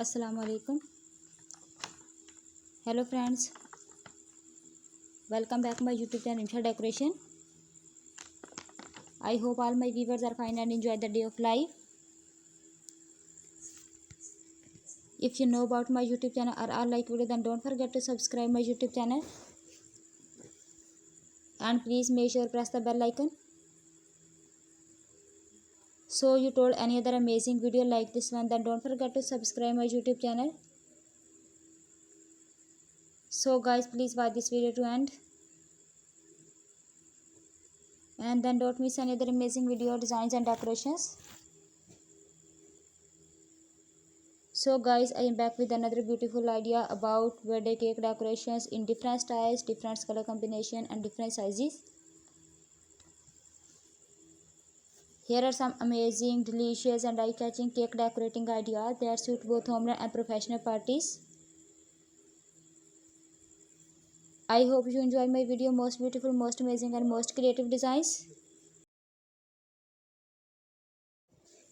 Assalamu alaikum. Hello friends, welcome back to my YouTube channel Rimsha Decoration. I hope all my viewers are fine and enjoy the day of life. If you know about my YouTube channel or are like video, then don't forget to subscribe my YouTube channel and please make sure press the bell icon so you told any other amazing video like this one, then don't forget to subscribe my YouTube channel. So guys, please watch this video to end and then don't miss any other amazing video designs and decorations. So guys, I am back with another beautiful idea about birthday cake decorations in different styles, different color combination and different sizes. Here are some amazing, delicious and eye-catching cake decorating ideas that suit both home and professional parties. I hope you enjoy my video. Most beautiful, most amazing and most creative designs.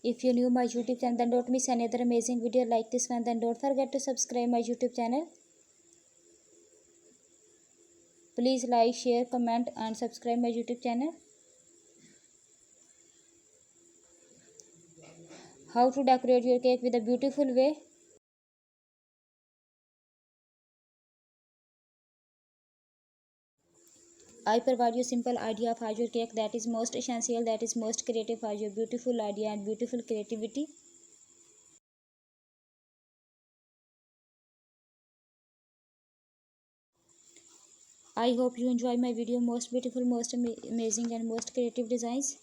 If you new my YouTube channel, then don't miss any other amazing video like this one. Then don't forget to subscribe my YouTube channel. Please like, share, comment and subscribe my YouTube channel. How to decorate your cake with a beautiful way. I provide you simple idea for your cake that is most essential, that is most creative for your beautiful idea and beautiful creativity. I hope you enjoy my video. Most beautiful, most amazing and most creative designs.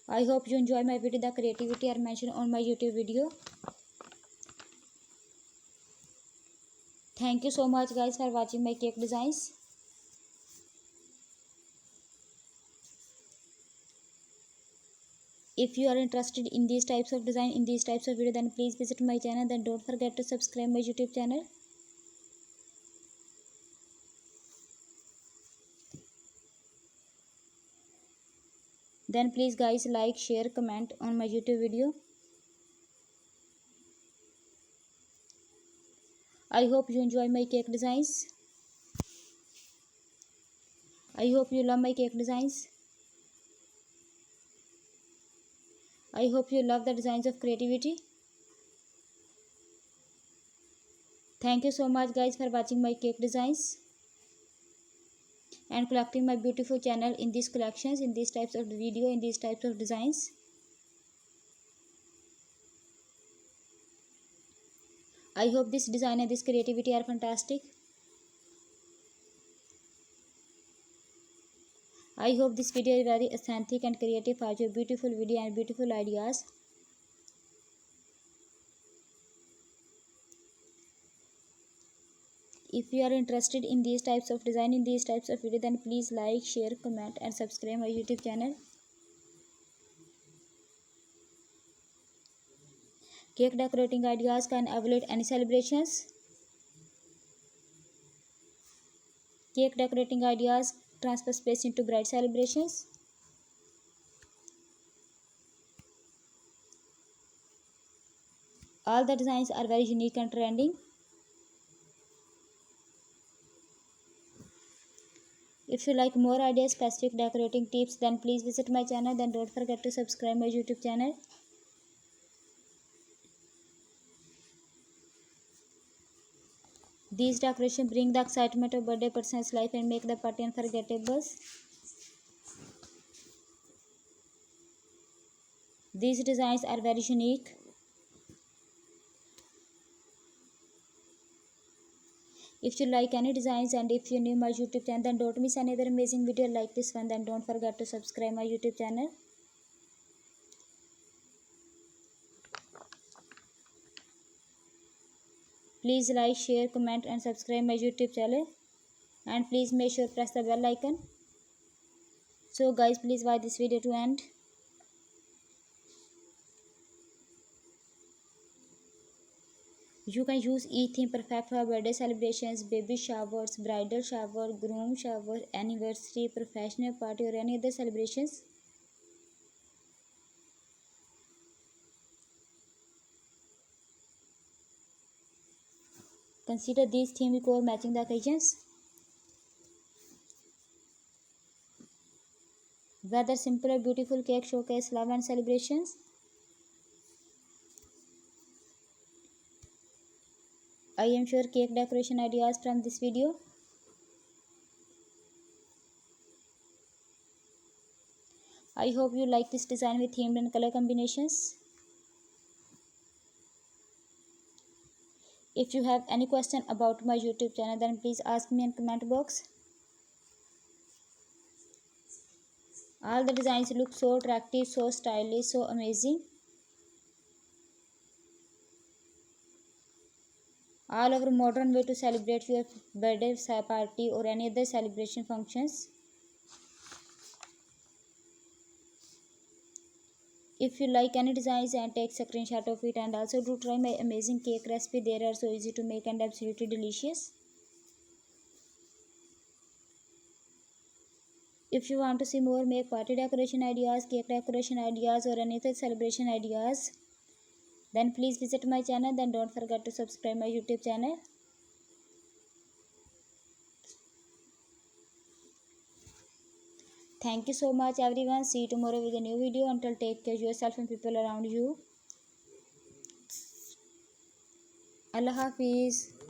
I hope you enjoy my video. The creativity are mentioned on my YouTube video. Thank you so much guys for watching my cake designs. If you are interested in these types of design, in these types of video, then please visit my channel. Then don't forget to subscribe my YouTube channel. Then please guys like, share, comment on my YouTube video. I hope you enjoy my cake designs. I hope you love my cake designs. I hope you love the designs of creativity. Thank you so much guys for watching my cake designs and collecting my beautiful channel in these collections, in these types of video, in these types of designs. I hope this design and this creativity are fantastic. I hope this video is very authentic and creative for your beautiful video and beautiful ideas. If you are interested in these types of design, in these types of video, then please like, share, comment and subscribe my YouTube channel. Cake decorating ideas can evaluate any celebrations. Cake decorating ideas transfer space into bright celebrations. All the designs are very unique and trending. If you like more ideas, specific decorating tips, then please visit my channel. Then don't forget to subscribe my YouTube channel. These decorations bring the excitement of birthday person's life and make the party unforgettable. These designs are very unique. If you like any designs and if you new my YouTube channel, then don't miss another amazing video like this one. Then don't forget to subscribe my YouTube channel. Please like, share, comment and subscribe my YouTube channel. And please make sure press the bell icon. So guys, please watch this video to end. You can use each theme perfect for birthday celebrations, baby showers, bridal shower, groom shower, anniversary, professional party or any other celebrations. Consider these theme decor matching the occasions. Whether simple or beautiful cake showcase love and celebrations. I am sure cake decoration ideas from this video. I hope you like this design with themed and color combinations. If you have any question about my YouTube channel, then please ask me in comment box. All the designs look so attractive, so stylish, so amazing. All over modern way to celebrate your birthday party or any other celebration functions. If you like any designs, and take a screenshot of it, and also do try my amazing cake recipe. They are so easy to make and absolutely delicious. If you want to see more make party decoration ideas, cake decoration ideas, or any other celebration ideas, then please visit my channel. Then don't forget to subscribe my YouTube channel. Thank you so much everyone. See you tomorrow with a new video. Until take care of yourself and people around you. Allah Hafiz.